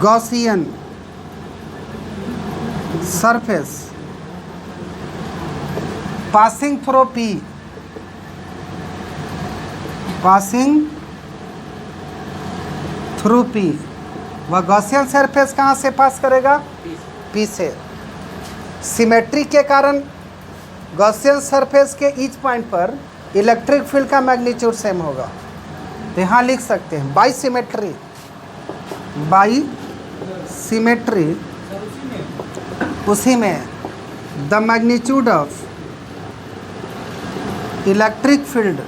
Gaussian surface passing through P, passing through P, वह Gaussian surface कहाँ से पास करेगा? P से। सिमेट्री के कारण गॉसियन सरफेस के ईच पॉइंट पर इलेक्ट्रिक फील्ड का मैग्नीट्यूड सेम होगा। तो यहाँ लिख सकते हैं बाई सिमेट्री उसी में the magnitude of electric field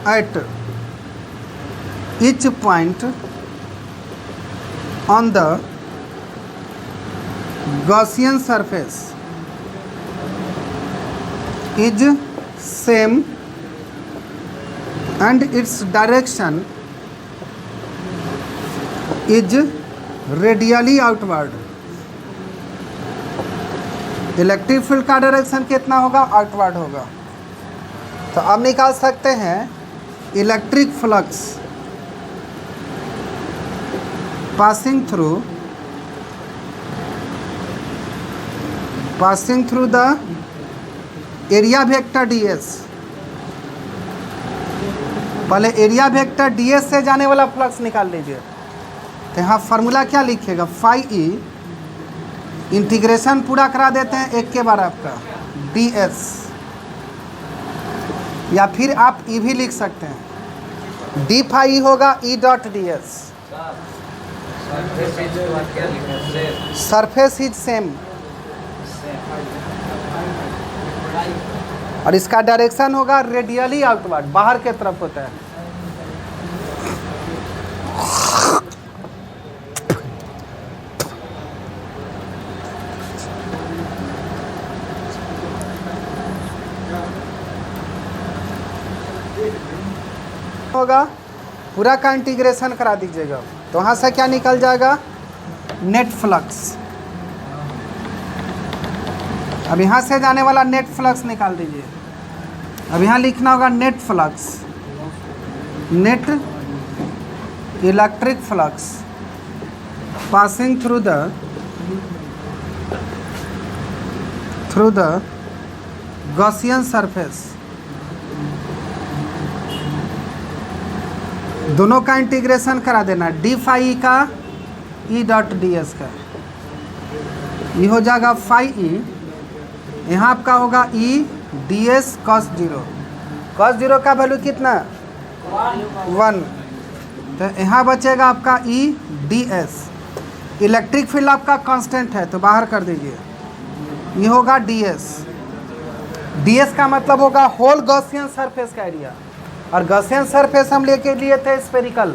at each point on the Gaussian surface is same and its direction is radially outward। Electric field का डायरेक्शन कितना होगा? आउटवर्ड होगा। तो अब निकाल सकते हैं electric flux passing through the area vector ds। पहले एरिया वेक्टर ds से जाने वाला फ्लक्स निकाल लीजिए। तो यहाँ फार्मूला क्या लिखिएगा? फाई ई, इंटीग्रेशन पूरा करा देते हैं एक के बार आपका ds, या फिर आप ई भी लिख सकते हैं, डी फाई होगा E dot ds। Surface is same और इसका डायरेक्शन होगा रेडियली आउटवर्ड, बाहर के तरफ होता है। होगा पूरा का इंटीग्रेशन करा दीजिएगा, तो वहाँ से क्या निकल जाएगा? Net flux. अब यहाँ से जाने वाला नेट फ्लक्स निकाल दीजिए। अब यहाँ लिखना होगा net flux, net electric flux passing through the Gaussian surface. दोनों का इंटीग्रेशन करा देना, डी फाई का ई डॉट डी एस का, ये हो जाएगा फाई ई। यहाँ आपका होगा E D S cos zero का वैल्यू कितना? 1। तो यहाँ बचेगा आपका E D S. Electric field आपका कांस्टेंट है तो बाहर कर दीजिए, ये होगा डी एस। डी एस का मतलब होगा होल गॉसियन सरफेस का एरिया, और गॉसियन सरफेस हम लेके लिए थे स्फेरिकल,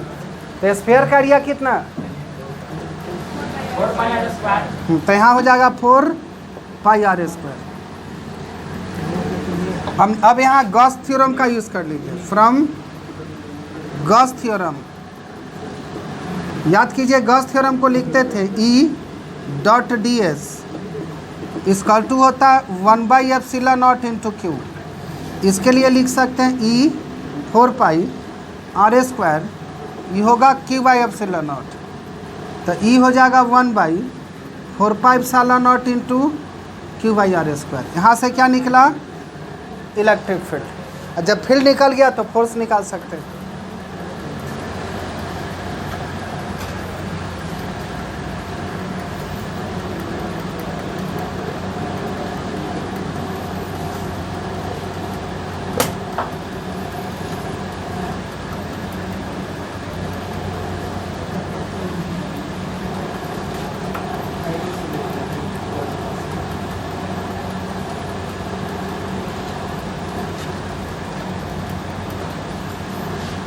तो स्फेयर का एरिया कितना? 4 पाई आर स्क्वायर। तो यहाँ हो जाएगा 4 पाई आर स्क्वायर। हम अब यहाँ गॉस थ्योरम का यूज़ कर लीजिए। फ्रॉम गॉस थ्योरम याद कीजिए, गॉस थ्योरम को लिखते थे E dot d s equal to होता है 1/ε0 इंटू क्यू। इसके लिए लिख सकते हैं ई 4 पाई आर स्क्वायर, ये होगा Q/ε0। तो ई हो जाएगा 1/4 पाई ε0 इंटू Q/r स्क्वायर। यहाँ से क्या निकला? Electric field. और जब फील्ड निकल गया तो फोर्स निकाल सकते हैं।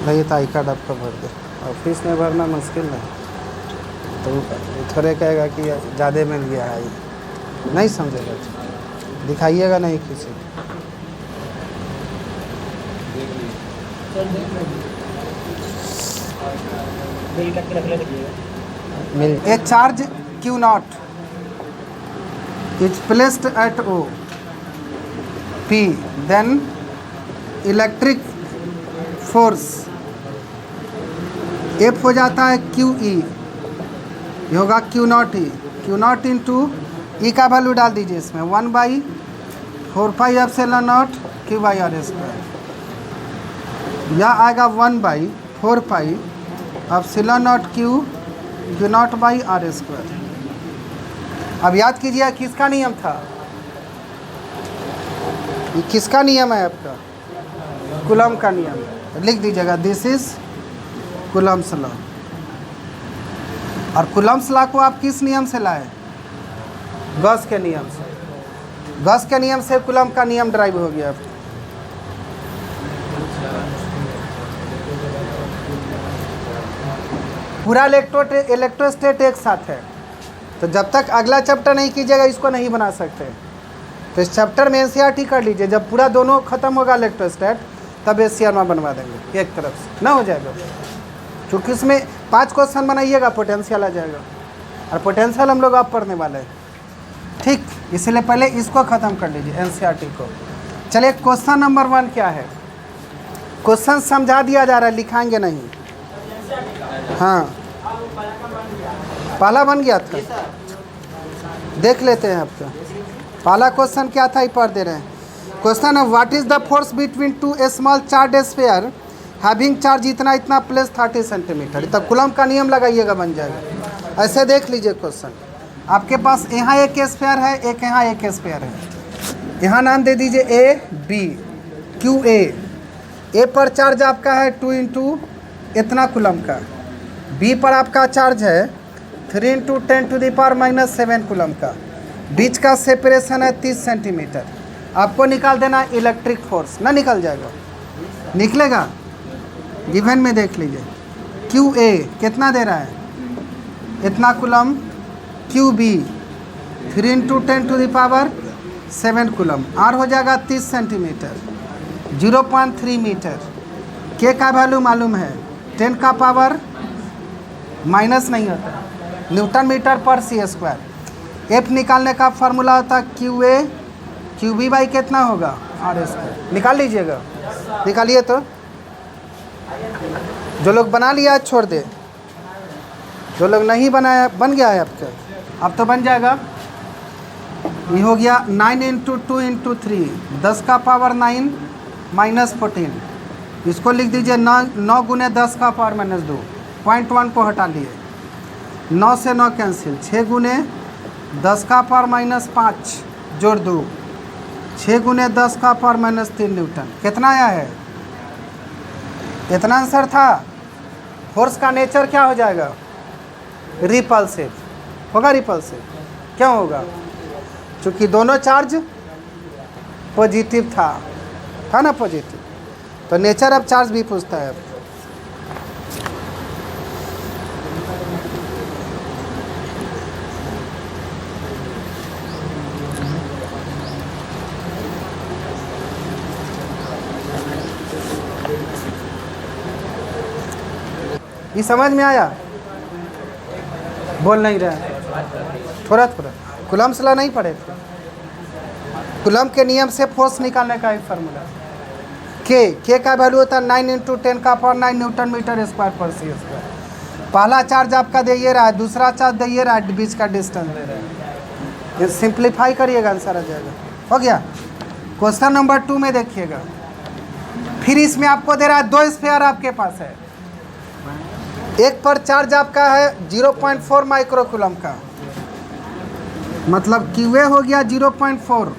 भैया तो आई कार्ड आपका भर दे, ऑफिस में भरना मुश्किल है, तो थोड़े कहेगा कि ज़्यादा मिल गया है, नहीं समझेगा, दिखाइएगा नहीं किसी मिल। A charge Q0 is placed at O P, then electric force F हो जाता है QE, ये होगा Q0 इंटू E का वैल्यू डाल दीजिए इसमें 1/4πε0 Q/r², या आएगा 1/4πε0 Q0/r²। अब याद कीजिए किसका नियम था, ये किसका नियम है आपका, कूलम्ब का नियम। लिख दीजिएगा दिस इज कूलम्ब्स लॉ। और कूलम्ब्स लॉ को आप किस नियम से लाए, गॉस के नियम से। गॉस के नियम से कूलम्ब का नियम ड्राइव हो गया। पूरा इलेक्ट्रोस्टेट एक साथ है, तो जब तक अगला चैप्टर नहीं कीजिएगा इसको नहीं बना सकते। तो इस चैप्टर में एनसीईआरटी कर लीजिए, जब पूरा दोनों खत्म होगा इलेक्ट्रोस्टेट तब एसीआर में बनवा देंगे एक तरफ से, ना हो जाएगा। क्योंकि इसमें 5 क्वेश्चन बनाइएगा पोटेंशियल आ जाएगा, और पोटेंशियल हम लोग आप पढ़ने वाले हैं, ठीक। इसलिए पहले इसको ख़त्म कर लीजिए एनसीईआरटी को। चलिए क्वेश्चन नंबर 1 क्या है, क्वेश्चन समझा दिया जा रहा है, लिखाएंगे नहीं। हाँ पहला बन गया था, देख लेते हैं आपका पहला क्वेश्चन क्या था, ये पढ़ दे रहे हैं। क्वेश्चन है what is the force between two A small charge sphere having charge इतना इतना प्लस 30 सेंटीमीटर। तब कूलम्ब का नियम लगाइएगा, बन जाएगा। ऐसे देख लीजिए क्वेश्चन, आपके पास यहाँ एक स्फीयर है, एक यहाँ एक स्फीयर है। यहाँ नाम दे दीजिए ए बी क्यू ए पर चार्ज आपका है 2 इंटू इतना कूलम्ब का, बी पर आपका चार्ज है 3 इंटू 10⁻⁻7 कूलम्ब का, बीच का सेपरेशन है 30 सेंटीमीटर। आपको निकाल देना इलेक्ट्रिक फोर्स, ना निकल जाएगा, निकलेगा। गिवन में देख लीजिए क्यू ए कितना दे रहा है, इतना coulomb, q b 3 into 10⁻7 coulomb, r हो जाएगा 30 सेंटीमीटर, 0.3 मीटर। के का वैल्यू मालूम है, 10 का पावर माइनस नहीं होता, न्यूटन मीटर पर c²। एफ निकालने का फार्मूला होता है क्यू बी बाई कितना होगा r²। निकाल लीजिएगा, निकालिए। तो जो लोग बना लिया छोड़ दे, जो लोग नहीं बनाया बन गया है आपका, अब तो बन जाएगा। ये हो गया 9 इंटू 2 इंटू 3, 10 का पावर 9 माइनस 14। इसको लिख दीजिए 9 गुने 10 का पावर -2, 0.1 को हटा लिए, 9 से 9 कैंसिल, 6 गुने 10 का पावर -5 जोड़ 2, 6 गुने 10 का पावर -3 न्यूटन। कितना आया है, इतना आंसर था। फोर्स का नेचर क्या हो जाएगा, रिपल्सिव होगा। रिपल्सिव क्यों होगा, क्योंकि दोनों चार्ज पॉजिटिव था ना, पॉजिटिव। तो नेचर ऑफ चार्ज भी पूछता है। ये समझ में आया, बोल नहीं रहा, थोड़ा कूलम्ब्स लॉ नहीं पढ़े थे। कूलम्ब के नियम से फोर्स निकालने का एक फार्मूला, के का वैल्यू होता है 9 इंटू 10 का पावर 9 न्यूटन मीटर स्क्वायर पर c²। पहला चार्ज आपका दे ये रहा है, दूसरा चार्ज दे ये रहा है, बीच का डिस्टेंस दे रहा है। ये सिंप्लीफाई करिएगा, आंसर आ जाएगा। हो गया। क्वेश्चन नंबर 2 में देखिएगा, फिर इसमें आपको दे रहा है 2 स्फीयर आपके पास है, एक पर चार्ज आपका है 0.4 माइक्रो कूलम्ब का, मतलब क्यूए हो गया 0.4,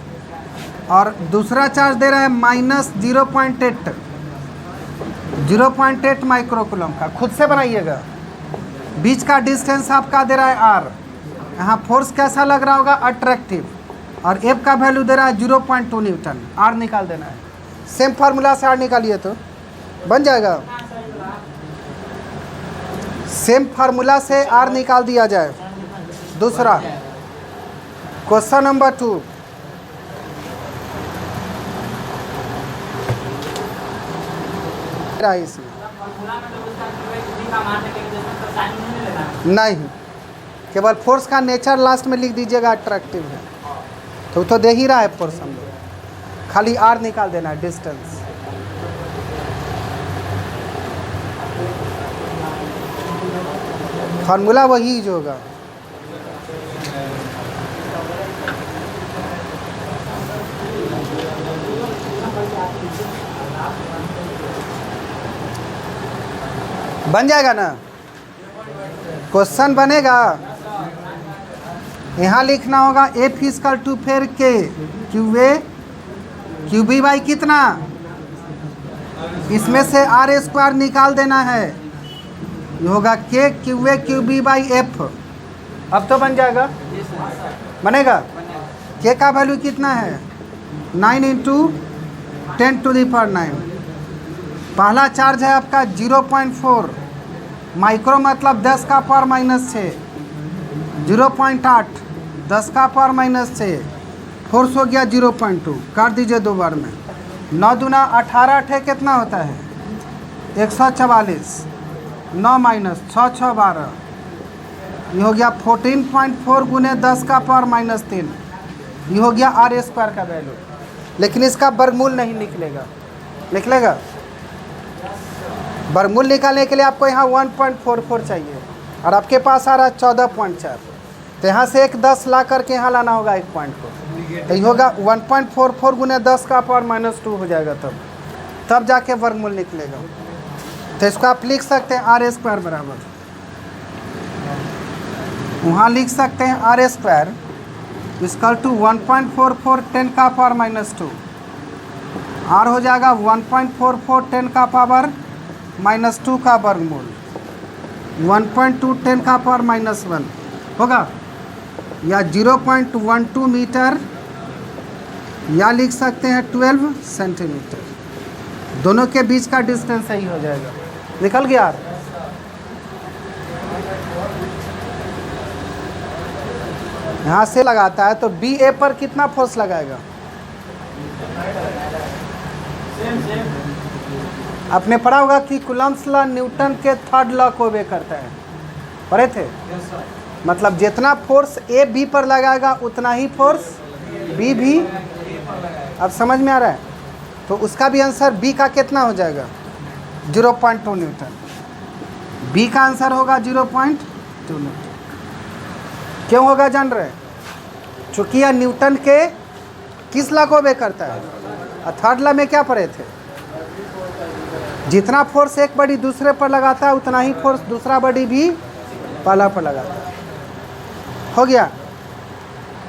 और दूसरा चार्ज दे रहा है -0.8 माइक्रो कूलम्ब का। खुद से बनाइएगा। बीच का डिस्टेंस आपका दे रहा है r, यहाँ फोर्स कैसा लग रहा होगा, अट्रैक्टिव, और एफ का वैल्यू दे रहा है 0.2 न्यूटन। r निकाल देना है, सेम फार्मूला से r निकालिए तो बन जाएगा। सेम फार्मूला से r निकाल दिया जाए। दूसरा क्वेश्चन नंबर 2, इसमें नहीं, केवल फोर्स का नेचर लास्ट में लिख दीजिएगा, अट्रैक्टिव है तो दे ही रहा है फोर्स, हम लोग खाली r निकाल देना है, डिस्टेंस। फार्मूला वही जो होगा। बन जाएगा ना, क्वेश्चन बनेगा। यहाँ लिखना होगा एफ इक्वल टू फिर k q a q b by कितना, इसमें से आर स्क्वायर निकाल देना है, ये होगा k q a q b by f. अब तो बन जाएगा, बनेगा। के का वैल्यू कितना है 9 इंटू 10⁹। पहला चार्ज है आपका 0.4 माइक्रो मतलब 10 का पावर -6, 0.8 10 का पावर -6, फोर्स हो गया 0.2, काट दीजिए दो बार में। 9 दूना 18 अठे कितना होता है 144, 9 माइनस 6 6 12, ये हो गया 14.4 गुने 10 का पावर -3, ये हो गया आर स्क्वायर का वैल्यू। लेकिन इसका वर्गमूल नहीं निकलेगा, निकलेगा। वर्गमूल निकालने के लिए आपको यहाँ 1.44 चाहिए और आपके पास आ रहा है 14.4, तो यहाँ से एक 10 ला करके यहाँ लाना होगा 1 पॉइंट को, तो ये होगा 1.44 गुने 10 का पावर -2 हो जाएगा, तब जाके वर्गमूल निकलेगा। तो इसको आप लिख सकते हैं आर स्क्वायर बराबर, वहाँ लिख सकते हैं आर स्क्वायर इक्वल टू 1.44 10 का पावर -2, आर हो जाएगा 1.44 10 का पावर -2 का वर्गमूल, 1.2 10 का पावर -1 होगा, या 0.12 मीटर, या लिख सकते हैं 12 सेंटीमीटर। दोनों के बीच का डिस्टेंस सही हो जाएगा। निकल गया। यहाँ से लगाता है तो बी ए पर कितना फोर्स लगाएगा, आपने पढ़ा होगा कि कूलम्ब्स लॉ न्यूटन के थर्ड लॉ को ओबे करता है, पढ़े थे। मतलब जितना फोर्स ए बी पर लगाएगा उतना ही फोर्स बी भी, अब समझ में आ रहा है। तो उसका भी आंसर बी का कितना हो जाएगा 0.2 न्यूटन, बी का आंसर होगा 0.2 न्यूटन। क्यों होगा जान रहे, चूँकि यह न्यूटन के किस लॉ को ओबे करता है, और थर्ड लॉ में क्या पढ़े थे, जितना फोर्स एक बॉडी दूसरे पर लगाता है उतना ही फोर्स दूसरा बॉडी भी पहला पर लगाता है। हो गया।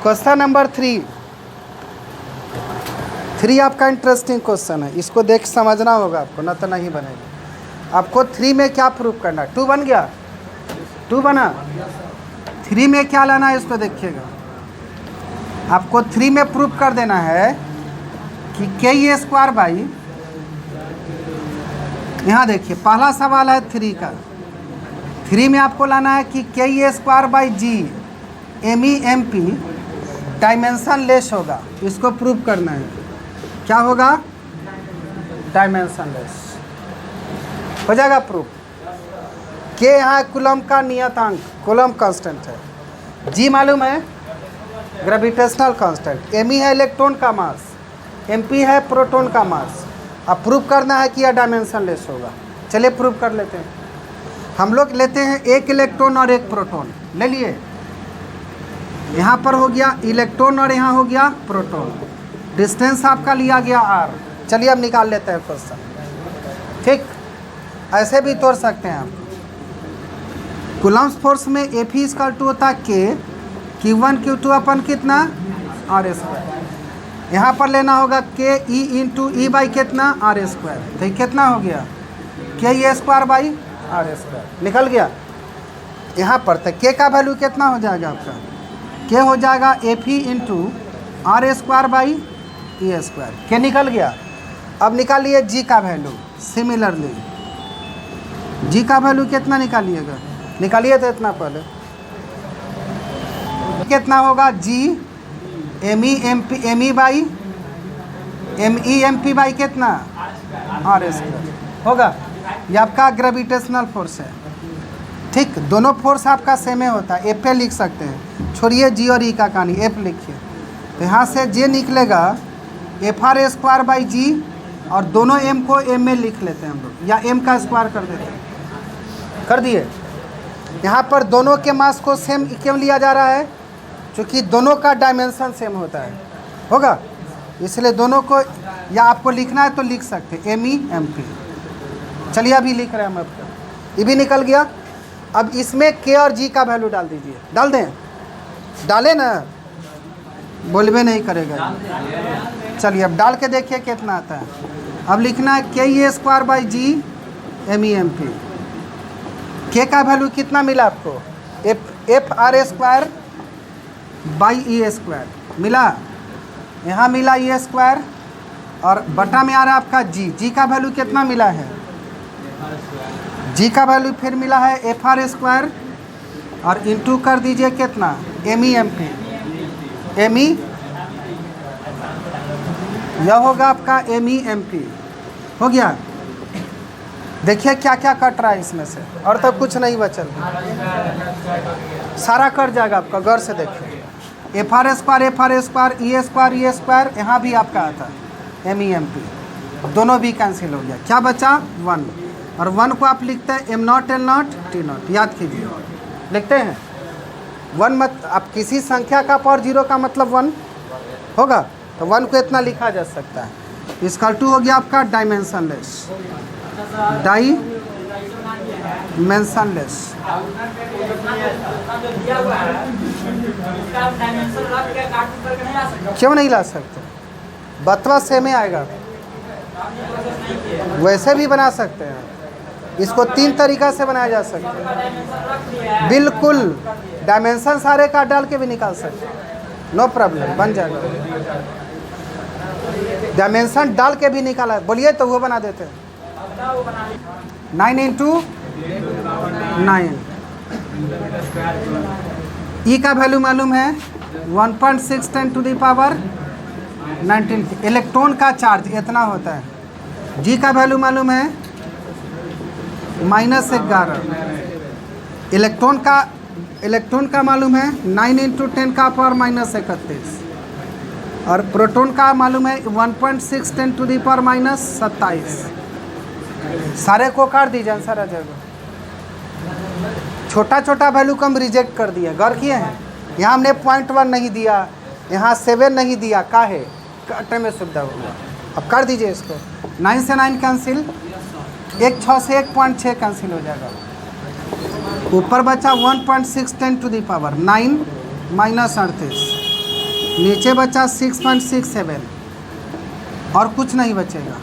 क्वेश्चन नंबर 3 आपका इंटरेस्टिंग क्वेश्चन है, इसको देख समझना होगा आपको, ना तो नहीं बनेगा। आपको 3 में क्या प्रूफ करना है, 2 बन गया, 2 बना। 3 में क्या लाना है इसको देखिएगा। आपको 3 में प्रूफ कर देना है कि के स्क्वायर बाई, यहाँ देखिए पहला सवाल है 3 का। 3 में आपको लाना है कि k square by G M e m p dimensionless होगा, इसको प्रूव करना है। क्या होगा, डायमेंशन लेस हो जाएगा प्रूफ। के यहाँ कूलम्ब का नियतांक, कूलम्ब कांस्टेंट है, जी मालूम है ग्रेविटेशनल कांस्टेंट, एम ई है इलेक्ट्रॉन का मास, एम पी है प्रोटॉन का मास। अब प्रूफ करना है कि यह डायमेंशन लेस होगा। चलिए प्रूफ कर लेते हैं। हम लोग लेते हैं एक इलेक्ट्रॉन और एक प्रोटॉन, ले लिए। यहाँ पर हो गया इलेक्ट्रॉन और यहाँ हो गया प्रोटॉन, डिस्टेंस आपका लिया गया r। चलिए अब निकाल लेते हैं क्वेश्चन। ठीक, ऐसे भी तोड़ सकते हैं आप। कूलम्ब्स फोर्स में एफ इक्वल टू होता है के Q1 Q2 अपन कितना आर स्क्वायर। यहाँ पर लेना होगा के ई इंटू ई बाई कितना आर स्क्वायर, तो कितना हो गया के ए स्क्वायर बाई आर स्क्वायर, निकल गया। यहाँ पर तो के का वैल्यू कितना हो जाएगा आपका, के हो जाएगा f e into r square by e square, k निकल गया। अब निकालिए जी का वैल्यू। सिमिलरली जी का वैल्यू कितना निकालिएगा, निकालिए तो इतना पहले कितना होगा G M e by m p by कितना आर स्क्वायर होगा। ये आपका ग्रेविटेशनल फोर्स है। ठीक, दोनों फोर्स आपका सेम होता है, एफ ए लिख सकते हैं, छोड़िए जी और ई का कहानी, एफ लिखिए। तो यहाँ से जे निकलेगा एफ आर स्क्वायर बाई जी, और दोनों एम को एम में लिख लेते हैं हम लोग, या एम का स्क्वायर कर देते हैं, कर दिए। यहाँ पर दोनों के मास को सेम क्यों लिया जा रहा है? क्योंकि दोनों का डायमेंशन सेम होता है, होगा, इसलिए दोनों को, या आपको लिखना है तो लिख सकते हैं MEMP। चलिए अभी लिख रहे हैं हम, अब ये भी निकल गया। अब इसमें K और G का वैल्यू डाल दीजिए। डाल दें? डालें ना, बोलबे नहीं करेगा। चलिए अब डाल के देखिए कितना आता है। अब लिखना है KE² G MEMP। K का वैल्यू कितना मिला आपको? FR² E² मिला, यहाँ मिला E², और बटा में आ रहा है आपका G का वैल्यू कितना मिला है? G का वैल्यू फिर मिला है FR², और इंटू कर दीजिए कितना? MEMP। यह होगा आपका MEMP। हो गया? देखिए क्या क्या कट रहा है इसमें से, और तो कुछ नहीं बचल, सारा कट जाएगा आपका। गौर से देखिए, FR² E², यहाँ भी आपका आता है MEMP, दोनों भी कैंसिल हो गया। क्या बचा? 1, और 1 को आप लिखते हैं M0 L0 T0। याद कीजिए, लिखते हैं 1 मत, आप किसी संख्या का पावर 0 का मतलब 1 होगा, तो 1 को इतना लिखा जा सकता है। इसका 2 हो गया आपका डायमेंशनलेस। क्यों नहीं ला सकते? बतवा सेम ही आएगा, वैसे भी बना सकते हैं। इसको 3 तरीका से बनाया जा सकता है। बिल्कुल, डायमेंशन सारे का डाल के भी निकाल सकते हैं, नो प्रॉब्लम, बन जाएगा। डायमेंशन डाल के भी निकाला, बोलिए तो वो बना देते हैं। 9 × 9। E का वैल्यू मालूम है 1.6 × 10⁻19। इलेक्ट्रॉन का चार्ज इतना होता है। G का वैल्यू मालूम है -11। इलेक्ट्रॉन का मालूम है 9 × 10⁻31, और प्रोटॉन का मालूम है 1.6 × 10⁻27। सारे को काट दीजिए, आंसर आ जाएगा। छोटा छोटा वैल्यू को हम रिजेक्ट कर दिए, गौर किए हैं? यहाँ हमने 0.1 नहीं दिया, यहाँ 7 नहीं दिया, का है काटने में सुविधा होगा। अब कर दीजिए इसको, 9 से 9 कैंसिल, 6 से 1.6 कैंसिल हो जाएगा। ऊपर बचा 1.6 × 9 -38, नीचे बचा 6.67, और कुछ नहीं बचेगा।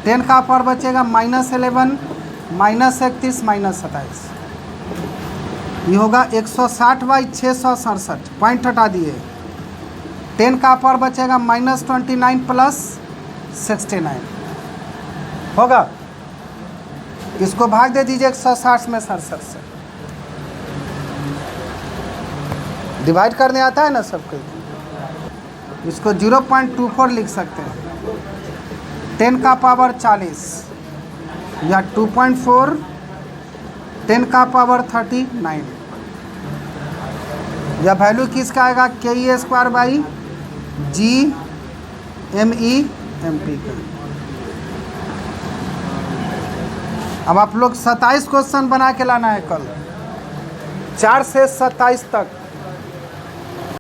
10 का पावर बचेगा -11, -31, -27। ये होगा 160/667, पॉइंट हटा दिए। 10 का पावर बचेगा -29 + 69 होगा। इसको भाग दे दीजिए 160 में 67 से। डिवाइड करने आता है ना सबको। इसको 0.24 लिख सकते हैं। 10 का पावर 40, या 2.4, 10 का पावर 39। या वैल्यू किसका आएगा? KE² G MEMP का। अब आप लोग 27 क्वेश्चन बना के लाना है कल, 4 से 27 तक।